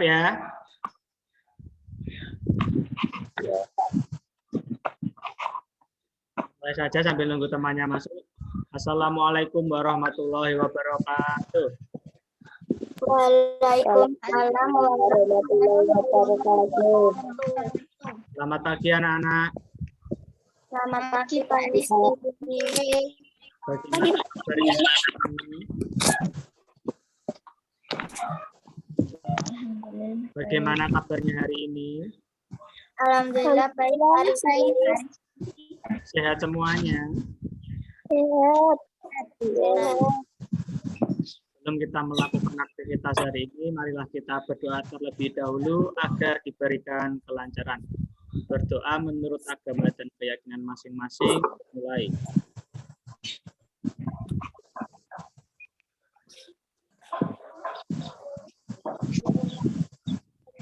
ya. Mulai saja sambil nunggu temannya masuk. Assalamualaikum warahmatullahi wabarakatuh. Waalaikumsalam warahmatullahi wabarakatuh. Selamat pagi anak-anak. Selamat pagi Pak Rizky. Bagaimana kabarnya hari ini? Alhamdulillah baik Pak Rizky. Sehat semuanya? Sehat. Sebelum kita melakukan aktivitas hari ini, marilah kita berdoa terlebih dahulu agar diberikan kelancaran. Berdoa menurut agama dan keyakinan masing-masing. Mulai.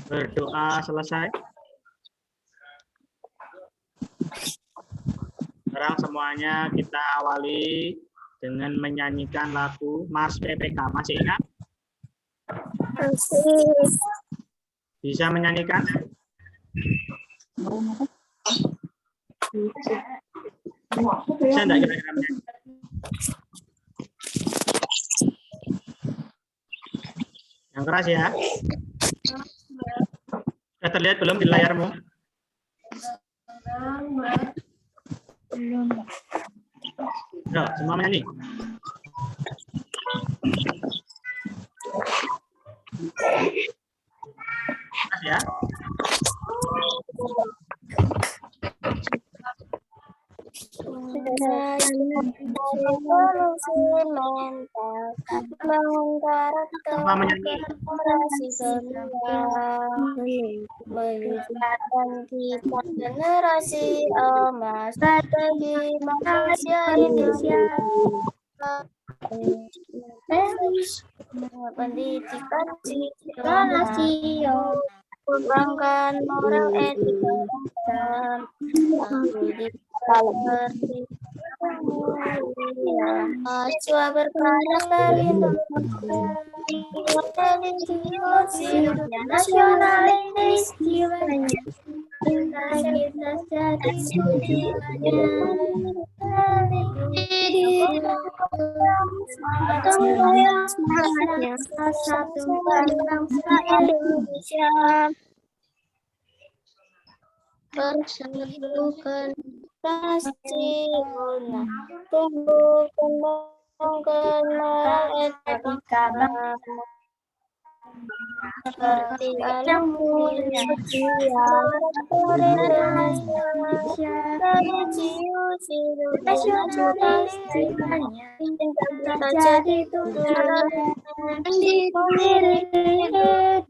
Berdoa selesai. Sekarang semuanya kita awali dengan menyanyikan lagu Mars PPK. Masih ingat? Masih. Bisa menyanyikan? Bisa enggak kira-kira menyanyikan? Yang keras ya. Sudah terlihat belum di layarmu? Belum. Yuk, semua menyanyi. Keras ya. Revolusi mental, bangun karakter, Semua menyanyi. generasi meningkatkan kita generasi emas, strategi manusia Indonesia. Pendidikan nasional, kembangkan moral etika dan mahasiswa berkarakter religius, hidupnya nasionalis, jiwanya kita jadi jiwanya. Semangatnya satukan bangsa Indonesia. Bersatukan pasti guna tumbuh kembangkan moral etika seperti alam mulia Indonesia, religius, nasionalis, jiwanya kita jadi tujuan di diri hidup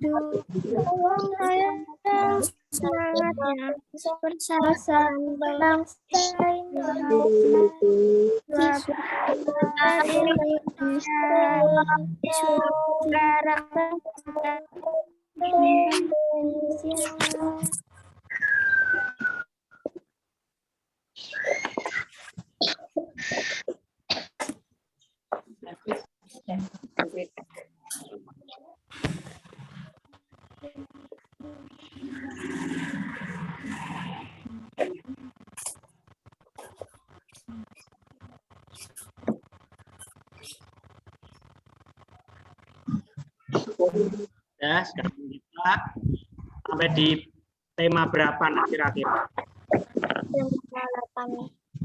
semangatnya bersama bangsa Indonesia. Ya, sekarang kita sampai di tema berapa nih kira-kira?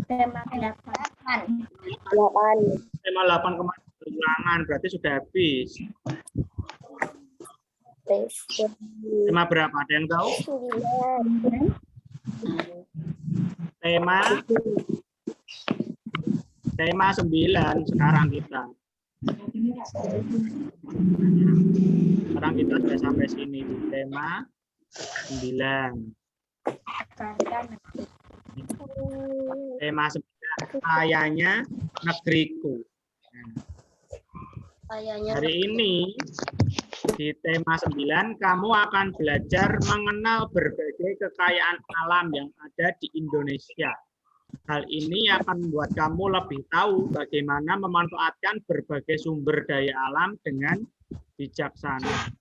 Tema 8. Tema 8 kemarin ulangan, berarti sudah habis. Tema berapa? Ada yang tahu? 9. Tema 9 sekarang kita. Sekarang kita sudah sampai sini di tema 9. Tema 9 kayanya negeriku. Hari ini di tema 9 kamu akan belajar mengenal berbagai kekayaan alam yang ada di Indonesia. Hal ini akan membuat kamu lebih tahu bagaimana memanfaatkan berbagai sumber daya alam dengan bijaksana.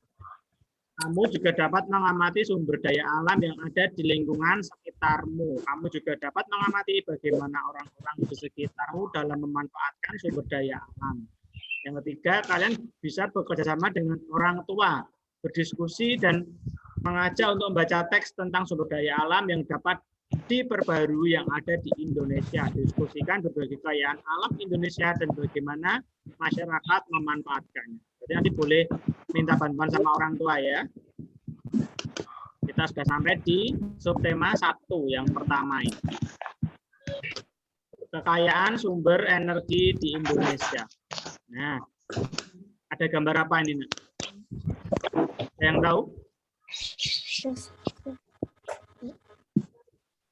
Kamu juga dapat mengamati sumber daya alam yang ada di lingkungan sekitarmu. Kamu juga dapat mengamati bagaimana orang-orang di sekitarmu dalam memanfaatkan sumber daya alam. Yang ketiga, kalian bisa bekerja sama dengan orang tua, berdiskusi dan mengajak untuk membaca teks tentang sumber daya alam yang dapat diperbarui yang ada di Indonesia. Diskusikan berbagai kekayaan alam Indonesia dan bagaimana masyarakat memanfaatkannya. Jadi nanti boleh minta bantuan sama orang tua ya. Kita sudah sampai di subtema 1 yang pertama ini. Kekayaan sumber energi di Indonesia. Nah, ada gambar apa ini? Ada yang tahu?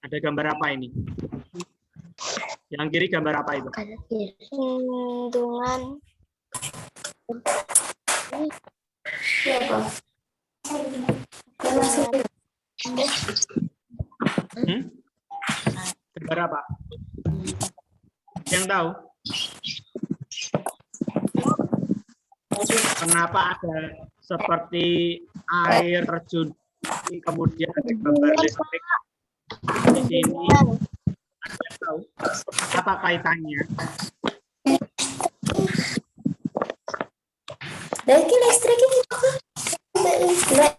Ada gambar apa ini? Yang kiri gambar apa itu? Bendungan. Gambar apa? Yang tahu? Kenapa ada seperti air terjun, kemudian ada gambar listrik di sini? Ada yang tahu? Apa kaitannya? Lagi listrik itu kita listrik.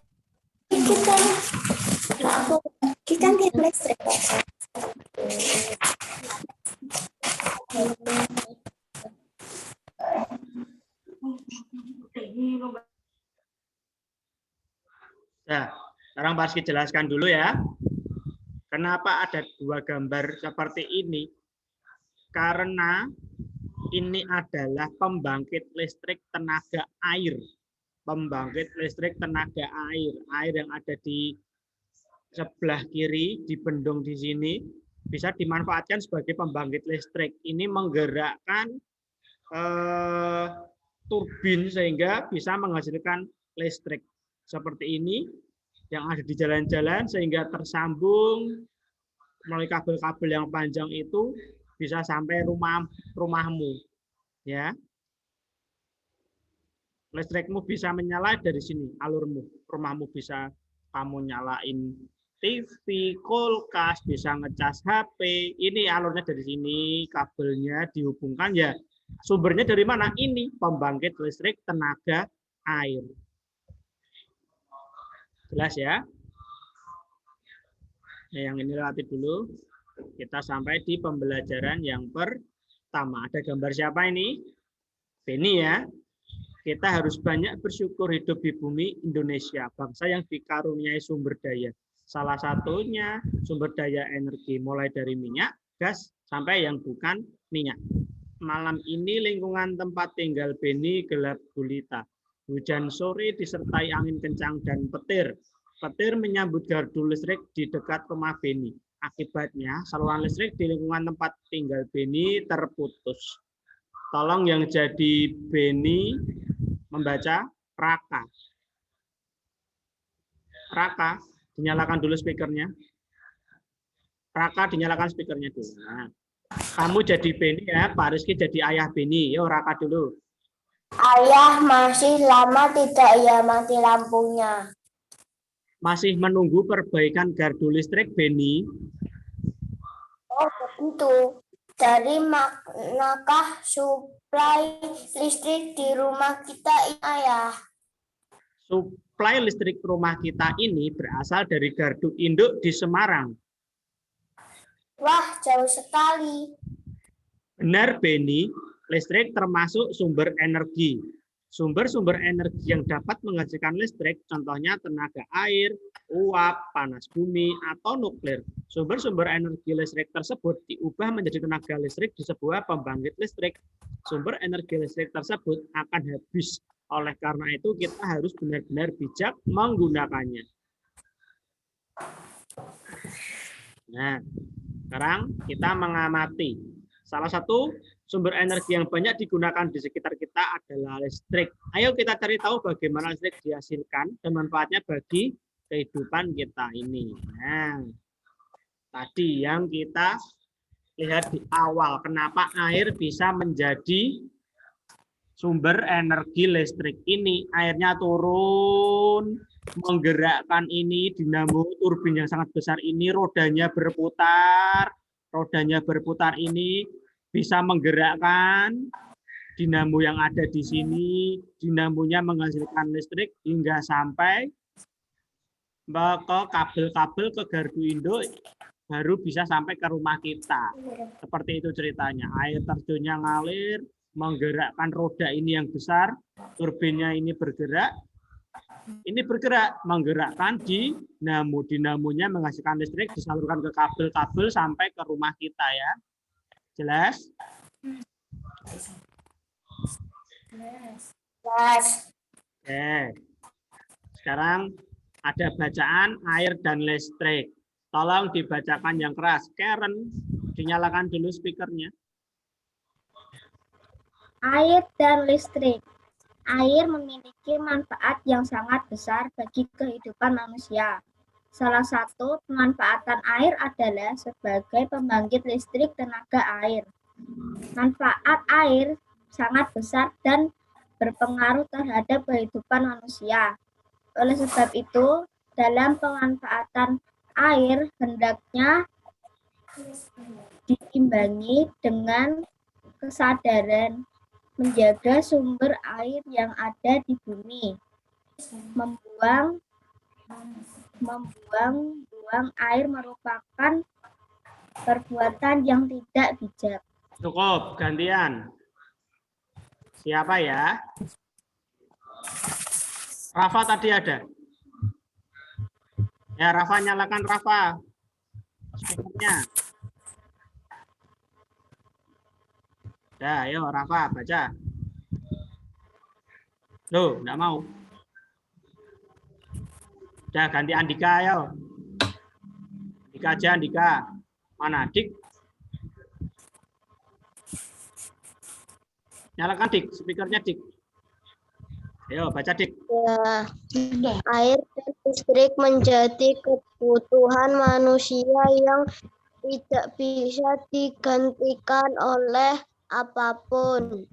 Nah, sekarang Pak Rizky jelaskan dulu ya. Kenapa ada dua gambar seperti ini? Karena ini adalah pembangkit listrik tenaga air. Pembangkit listrik tenaga air. Air yang ada di sebelah kiri, di bendung di sini, bisa dimanfaatkan sebagai pembangkit listrik. Ini menggerakkan turbin sehingga bisa menghasilkan listrik. Seperti ini, yang ada di jalan-jalan sehingga tersambung melalui kabel-kabel yang panjang itu bisa sampai rumahmu, ya. Listrikmu bisa menyala dari sini, alurmu. Rumahmu bisa kamu nyalain TV, kulkas, bisa ngecas HP. Ini alurnya dari sini, kabelnya dihubungkan ya. Sumbernya dari mana? Ini pembangkit listrik tenaga air. Jelas ya? Nah, yang ini latih dulu. Kita sampai di pembelajaran yang pertama. Ada gambar siapa ini? Beni ya. Kita harus banyak bersyukur hidup di bumi Indonesia, bangsa yang dikaruniai sumber daya. Salah satunya sumber daya energi, mulai dari minyak, gas, sampai yang bukan minyak. Malam ini lingkungan tempat tinggal Beni gelap gulita. Hujan sore disertai angin kencang dan petir. Petir menyambut gardu listrik di dekat rumah Beni. Akibatnya, saluran listrik di lingkungan tempat tinggal Beni terputus. Tolong yang jadi Beni membaca Raka. Raka, dinyalakan dulu speakernya. Raka, dinyalakan speakernya dulu. Nah, kamu jadi Beni ya, Pak Rizky jadi ayah Beni. Yuk, Raka dulu. Ayah, masih lama tidak ya mati lampunya? Masih menunggu perbaikan gardu listrik, Beni? Oh, tentu. Dari manakah suplai listrik di rumah kita, Ayah? Suplai listrik rumah kita ini berasal dari gardu induk di Semarang. Wah, jauh sekali. Benar, Beni. Listrik termasuk sumber energi. Sumber-sumber energi yang dapat menghasilkan listrik, contohnya tenaga air, uap, panas bumi, atau nuklir. Sumber-sumber energi listrik tersebut diubah menjadi tenaga listrik di sebuah pembangkit listrik. Sumber energi listrik tersebut akan habis. Oleh karena itu, kita harus benar-benar bijak menggunakannya. Nah, sekarang kita mengamati. Salah satu sumber energi yang banyak digunakan di sekitar kita adalah listrik. Ayo kita cari tahu bagaimana listrik dihasilkan dan manfaatnya bagi kehidupan kita ini. Nah, tadi yang kita lihat di awal, kenapa air bisa menjadi sumber energi listrik ini. Airnya turun, menggerakkan ini dinamo turbin yang sangat besar ini, rodanya berputar ini bisa menggerakkan dinamo yang ada di sini. Dinamonya menghasilkan listrik hingga sampai ke kabel-kabel ke gardu induk, baru bisa sampai ke rumah kita. Seperti itu ceritanya. Air terjunnya ngalir, menggerakkan roda ini yang besar, turbinnya ini bergerak, menggerakkan dinamo. Dinamonya menghasilkan listrik, disalurkan ke kabel-kabel sampai ke rumah kita ya. Jelas? Oke. Sekarang ada bacaan air dan listrik. Tolong dibacakan yang keras. Karen, dinyalakan dulu speakernya. Air dan listrik. Air memiliki manfaat yang sangat besar bagi kehidupan manusia. Salah satu pemanfaatan air adalah sebagai pembangkit listrik tenaga air. Manfaat air sangat besar dan berpengaruh terhadap kehidupan manusia. Oleh sebab itu, dalam pemanfaatan air hendaknya diimbangi dengan kesadaran menjaga sumber air yang ada di bumi. Membuang air merupakan perbuatan yang tidak bijak. Cukup, gantian. Siapa ya? Rafa tadi ada? Ya, Rafa, nyalakan Rafa. Speakernya. Ya, ayo Rafa, baca. Loh, enggak mau. Udah, ganti Andika, ayo. Andika aja, Andika. Mana, Dik? Nyalakan, Dik. Speakernya, Dik. Ayo, baca, Dik. Ya, air dan listrik menjadi kebutuhan manusia yang tidak bisa digantikan oleh apapun.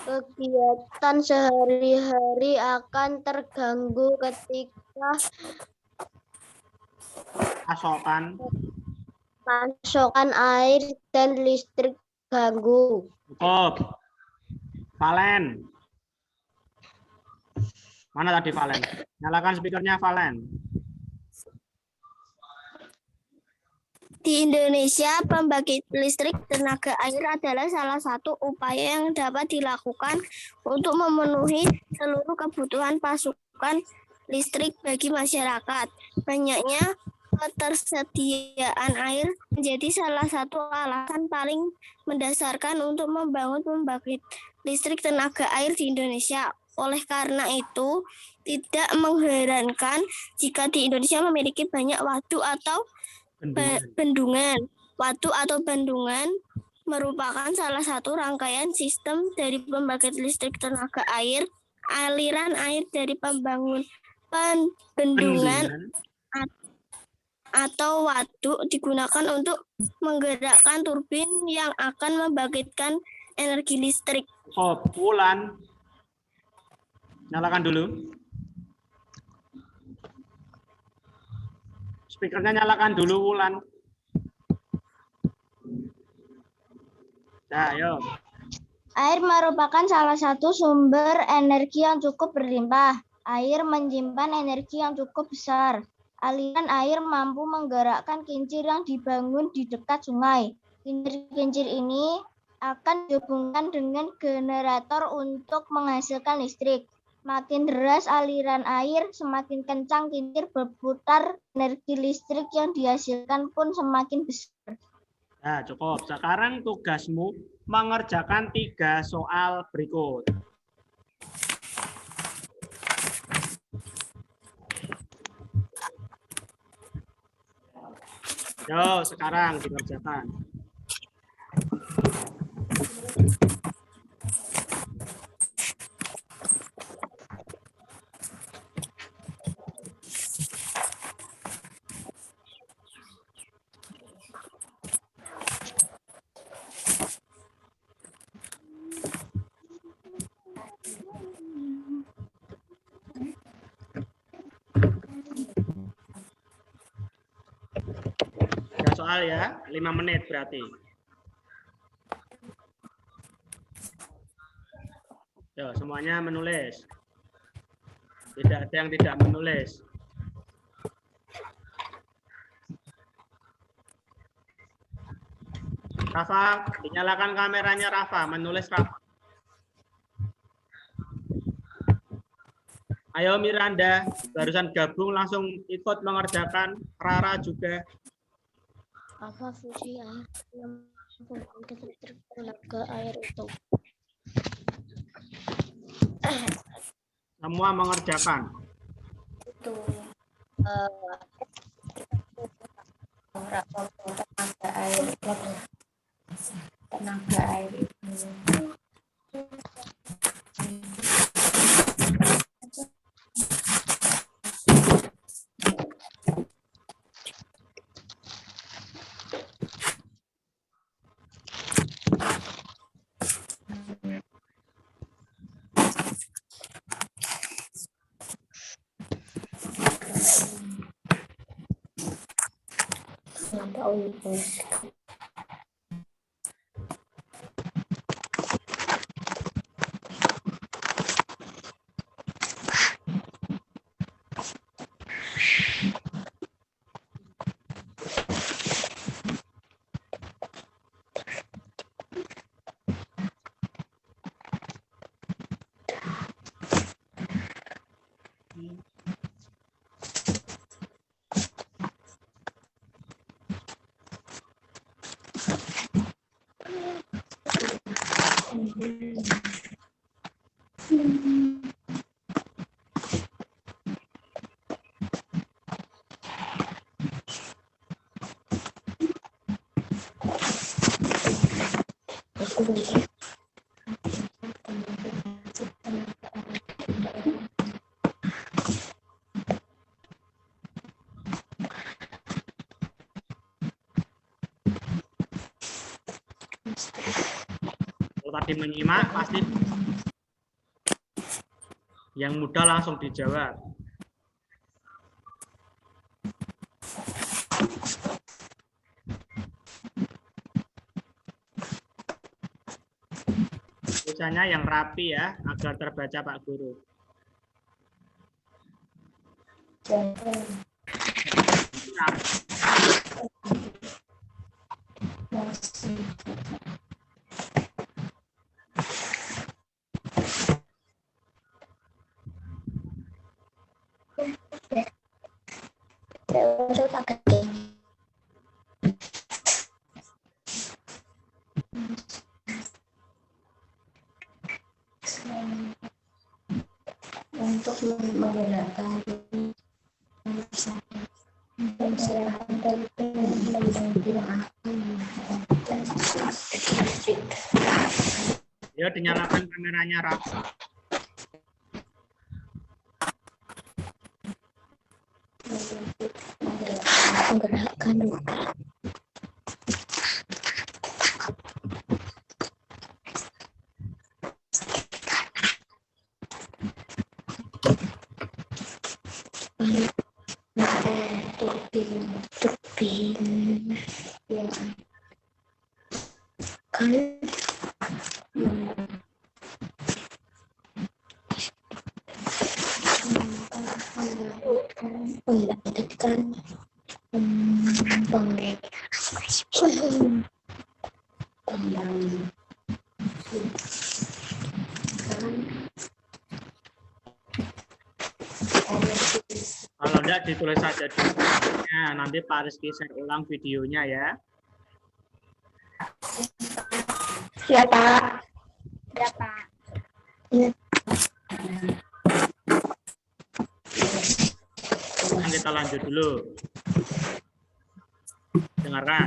Kegiatan sehari-hari akan terganggu ketika pasokan air dan listrik ganggu. Cukup. Valen. Mana tadi Valen? Nyalakan speakernya Valen. Di Indonesia, pembangkit listrik tenaga air adalah salah satu upaya yang dapat dilakukan untuk memenuhi seluruh kebutuhan pasokan listrik bagi masyarakat. Banyaknya ketersediaan air menjadi salah satu alasan paling mendasarkan untuk membangun pembangkit listrik tenaga air di Indonesia. Oleh karena itu, tidak mengherankan jika di Indonesia memiliki banyak waduk atau bendungan. Waduk atau bendungan merupakan salah satu rangkaian sistem dari pembangkit listrik tenaga air. Aliran air dari bendungan atau waduk digunakan untuk menggerakkan turbin yang akan membangkitkan energi listrik. Oh, Wulan. Nyalakan dulu. Speakernya nyalakan dulu, Wulan. Nah, ayo. Air merupakan salah satu sumber energi yang cukup berlimpah. Air menyimpan energi yang cukup besar. Aliran air mampu menggerakkan kincir yang dibangun di dekat sungai. Kincir-kincir ini akan dihubungkan dengan generator untuk menghasilkan listrik. Makin deras aliran air, semakin kencang kincir berputar, energi listrik yang dihasilkan pun semakin besar. Nah, cukup. Sekarang tugasmu mengerjakan 3 soal berikut. Yo, sekarang dikerjakan. buat soal ya, 5 menit berarti. Yo, semuanya menulis. Tidak ada yang tidak menulis. Rafa, dinyalakan kameranya Rafa, menulis Rafa. Ayo Miranda, barusan gabung langsung ikut mengerjakan. Rara juga. Apa fungsi air yang membangkit listrik tenaga air itu? Semua mengerjakan. Itu tenaga air itu. Kalau tadi menyimak, pasti yang mudah langsung dijawab. Tulisannya yang rapi ya, agar terbaca Pak Guru. Untuk menggunakan Ya, dinyalakan kameranya Rafa. menggerakkan turbin yang kan membangkitkan Kalau enggak ditulis saja dulu. Nanti Pak Rizky share ulang videonya ya. ya Pak. Ya Pak. Ya. Nah, kita lanjut dulu. Dengarkan.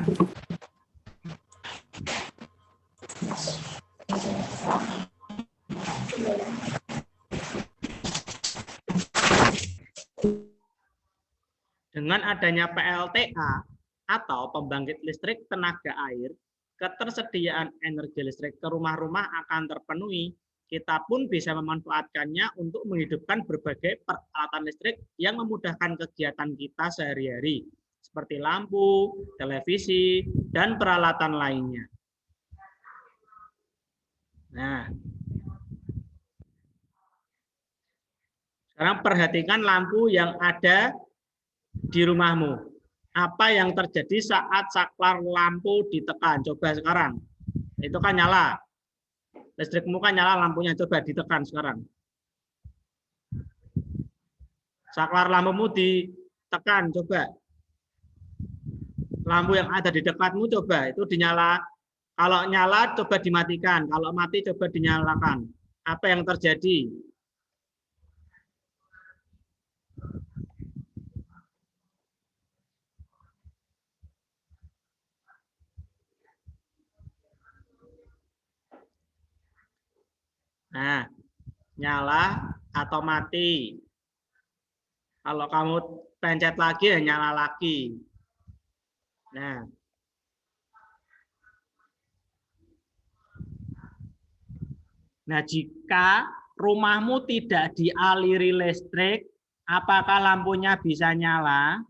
Dengan adanya PLTA atau pembangkit listrik tenaga air, ketersediaan energi listrik ke rumah-rumah akan terpenuhi. Kita pun bisa memanfaatkannya untuk menghidupkan berbagai peralatan listrik yang memudahkan kegiatan kita sehari-hari, seperti lampu, televisi, dan peralatan lainnya. Nah, sekarang perhatikan lampu yang ada di rumahmu. Apa yang terjadi saat saklar lampu ditekan? Coba sekarang. Itu kan nyala. Listrikmu kan nyala lampunya. Coba ditekan sekarang. Saklar lampumu ditekan, coba. Lampu yang ada di dekatmu coba itu dinyala. Kalau nyala coba dimatikan, kalau mati coba dinyalakan. Apa yang terjadi? Nah, nyala atau mati. Kalau kamu pencet lagi ya nyala lagi. Nah, jika rumahmu tidak dialiri listrik, apakah lampunya bisa nyala?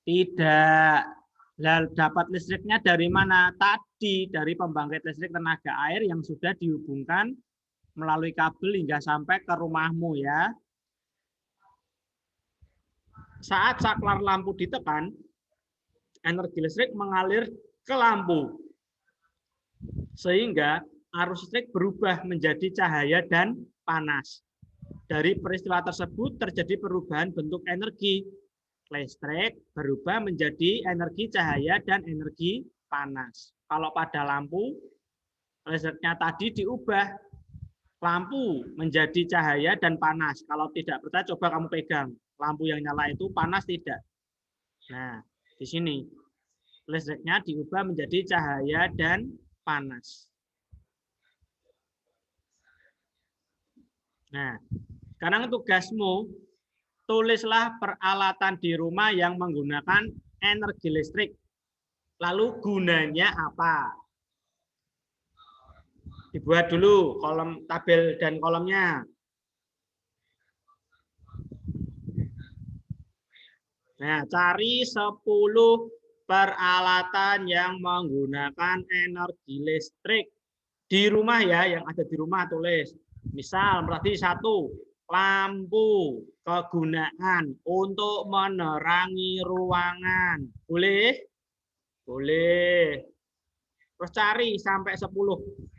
Tidak. Lalu dapat listriknya dari mana? Tadi dari pembangkit listrik tenaga air yang sudah dihubungkan melalui kabel hingga sampai ke rumahmu ya. Saat saklar lampu ditekan, energi listrik mengalir ke lampu. Sehingga arus listrik berubah menjadi cahaya dan panas. Dari peristiwa tersebut terjadi perubahan bentuk energi. Listrik berubah menjadi energi cahaya dan energi panas. Kalau pada lampu, listriknya tadi diubah. Lampu menjadi cahaya dan panas. Kalau tidak percaya, coba kamu pegang. Lampu yang nyala itu panas tidak? Nah, di sini listriknya diubah menjadi cahaya dan panas. Nah, sekarang tugasmu, tulislah peralatan di rumah yang menggunakan energi listrik. Lalu gunanya apa? Dibuat dulu kolom tabel dan kolomnya. Nah, cari 10 peralatan yang menggunakan energi listrik. Di rumah ya, yang ada di rumah tulis. Misal, berarti 1, lampu, kegunaan untuk menerangi ruangan. Boleh? Boleh. Terus cari sampai 10.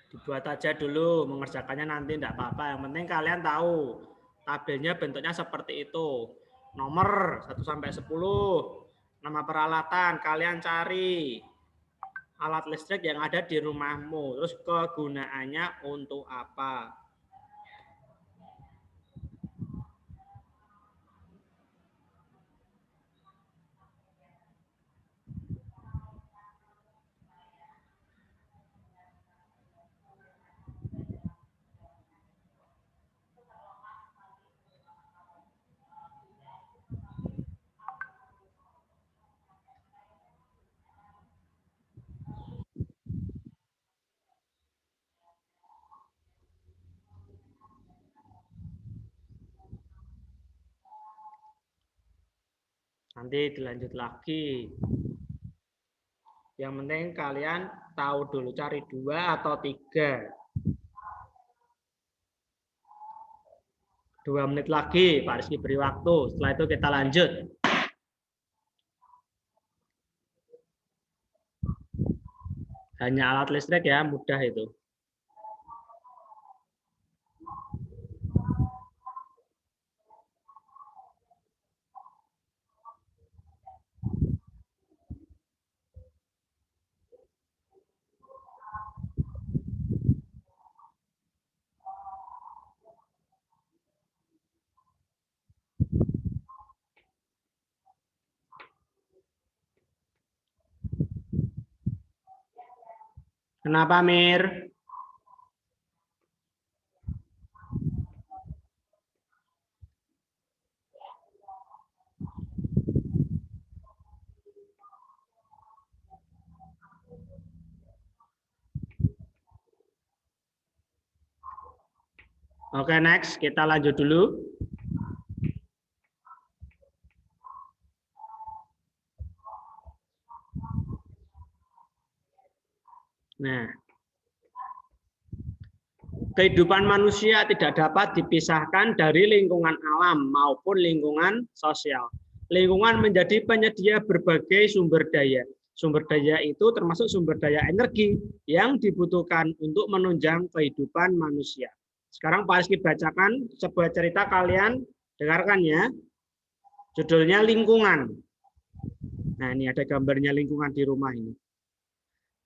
Dibuat aja dulu, mengerjakannya nanti enggak apa-apa. Yang penting kalian tahu tabelnya bentuknya seperti itu. Nomor 1 sampai 10. Nama peralatan, kalian cari alat listrik yang ada di rumahmu. Terus kegunaannya untuk apa? Nanti dilanjut lagi. Yang penting kalian tahu dulu cari 2 atau 3. 2 menit lagi Pak Rizky beri waktu. Setelah itu kita lanjut. Hanya alat listrik ya, mudah itu. Kenapa, Mir? Oke, next. Kita lanjut dulu. Nah, kehidupan manusia tidak dapat dipisahkan dari lingkungan alam maupun lingkungan sosial. Lingkungan menjadi penyedia berbagai sumber daya. Sumber daya itu termasuk sumber daya energi yang dibutuhkan untuk menunjang kehidupan manusia. Sekarang Pak Rizky bacakan sebuah cerita, kalian dengarkan ya. Judulnya Lingkungan. Nah, ini ada gambarnya lingkungan di rumah ini.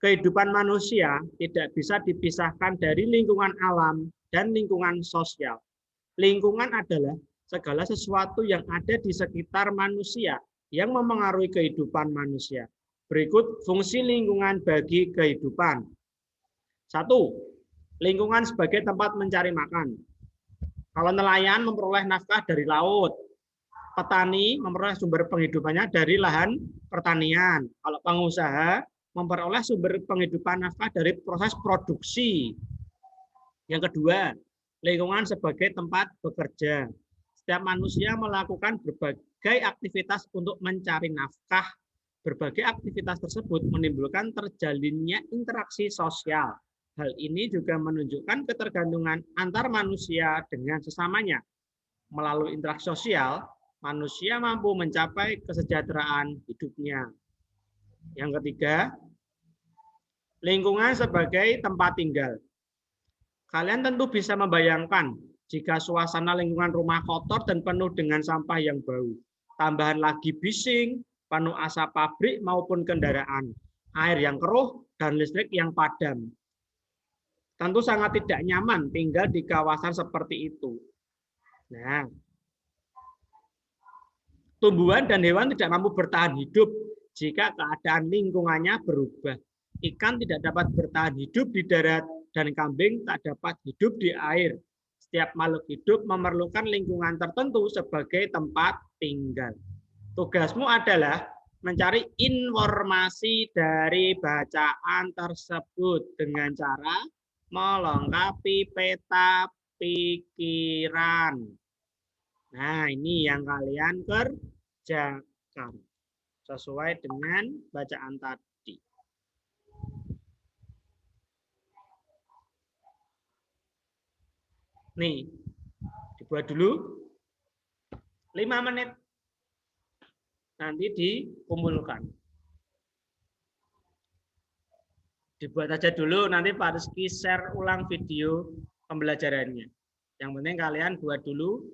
Kehidupan manusia tidak bisa dipisahkan dari lingkungan alam dan lingkungan sosial. Lingkungan adalah segala sesuatu yang ada di sekitar manusia yang memengaruhi kehidupan manusia. Berikut fungsi lingkungan bagi kehidupan. 1. Lingkungan sebagai tempat mencari makan. Kalau nelayan memperoleh nafkah dari laut. Petani memperoleh sumber penghidupannya dari lahan pertanian. Kalau pengusaha memperoleh sumber penghidupan nafkah dari proses produksi. Yang kedua, lingkungan sebagai tempat bekerja. Setiap manusia melakukan berbagai aktivitas untuk mencari nafkah. Berbagai aktivitas tersebut menimbulkan terjalinnya interaksi sosial. Hal ini juga menunjukkan ketergantungan antar manusia dengan sesamanya. Melalui interaksi sosial, manusia mampu mencapai kesejahteraan hidupnya. Yang ketiga, lingkungan sebagai tempat tinggal. Kalian tentu bisa membayangkan jika suasana lingkungan rumah kotor dan penuh dengan sampah yang bau. Tambahan lagi bising, penuh asap pabrik maupun kendaraan, air yang keruh, dan listrik yang padam. Tentu sangat tidak nyaman tinggal di kawasan seperti itu. Nah, tumbuhan dan hewan tidak mampu bertahan hidup jika keadaan lingkungannya berubah. Ikan tidak dapat bertahan hidup di darat dan kambing tak dapat hidup di air. Setiap makhluk hidup memerlukan lingkungan tertentu sebagai tempat tinggal. Tugasmu adalah mencari informasi dari bacaan tersebut dengan cara melengkapi peta pikiran. Nah, ini yang kalian kerjakan sesuai dengan bacaan tadi. Nih, dibuat dulu 5 menit. Nanti dikumpulkan. Dibuat aja dulu, nanti Pak Rizky share ulang video pembelajarannya. Yang penting kalian buat dulu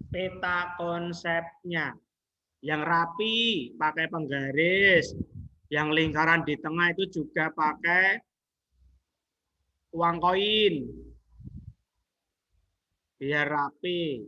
peta konsepnya. Yang rapi, pakai penggaris. Yang lingkaran di tengah itu juga pakai uang koin. Biar rapi.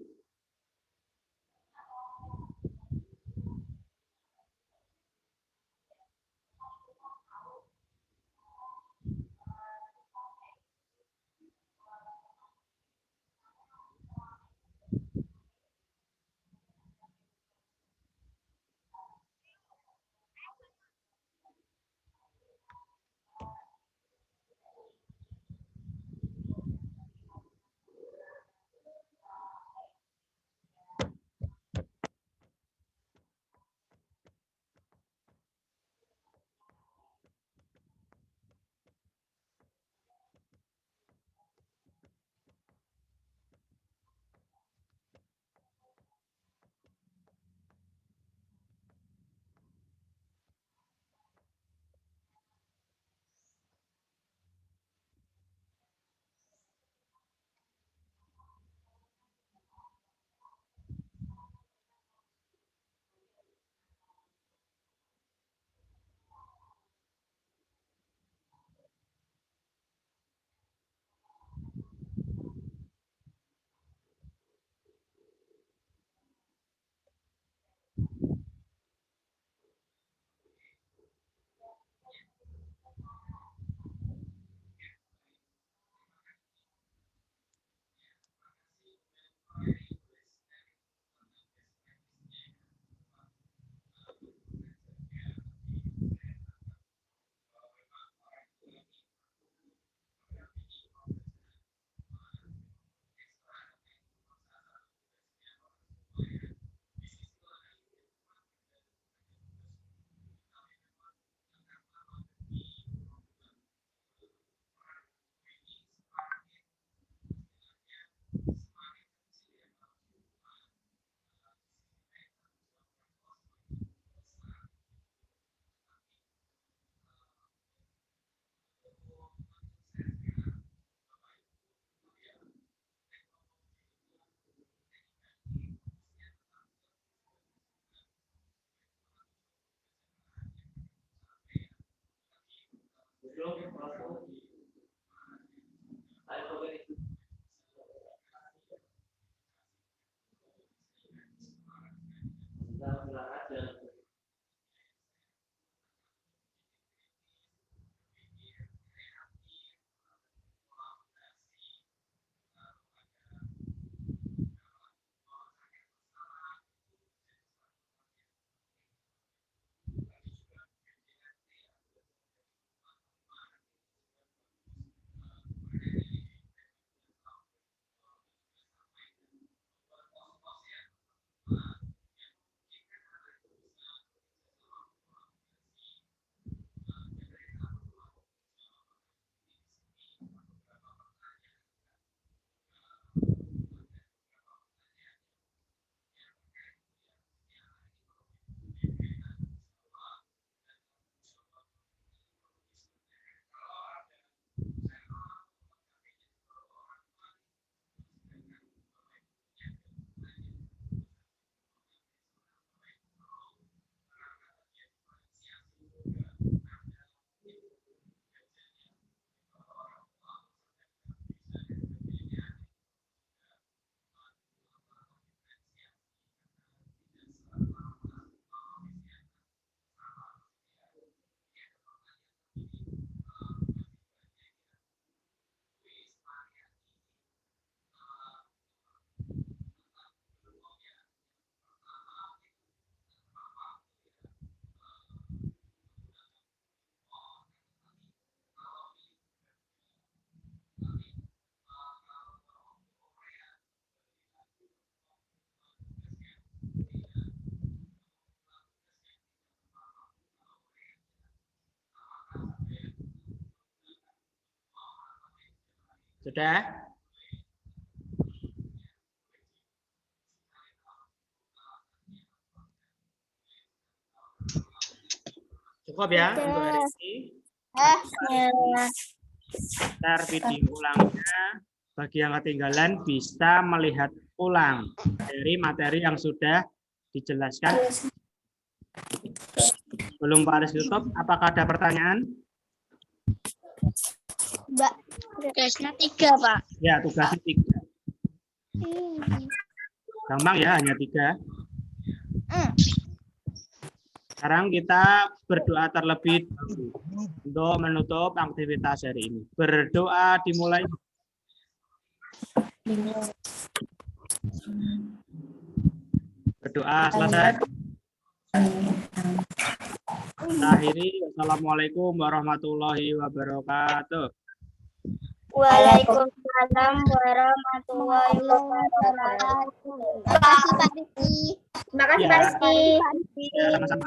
Sudah? Cukup ya untuk hari ini. Ntar video ulangnya bagi yang ketinggalan bisa melihat ulang dari materi yang sudah dijelaskan. Belum Pak Aris tutup, apakah ada pertanyaan? Mbak, Tugasnya 3, Pak. Ya, tugasnya 3. Gampang ya, hanya 3. Sekarang kita berdoa terlebih dahulu untuk menutup aktivitas hari ini. Berdoa dimulai. Berdoa selesai. Akhiri, wassalamualaikum warahmatullahi wabarakatuh. Waalaikumsalam warahmatullahi wabarakatuh. Terima kasih Pak Rizky. Terima kasih, Ya. Pak Rizky. Ya, sama-sama.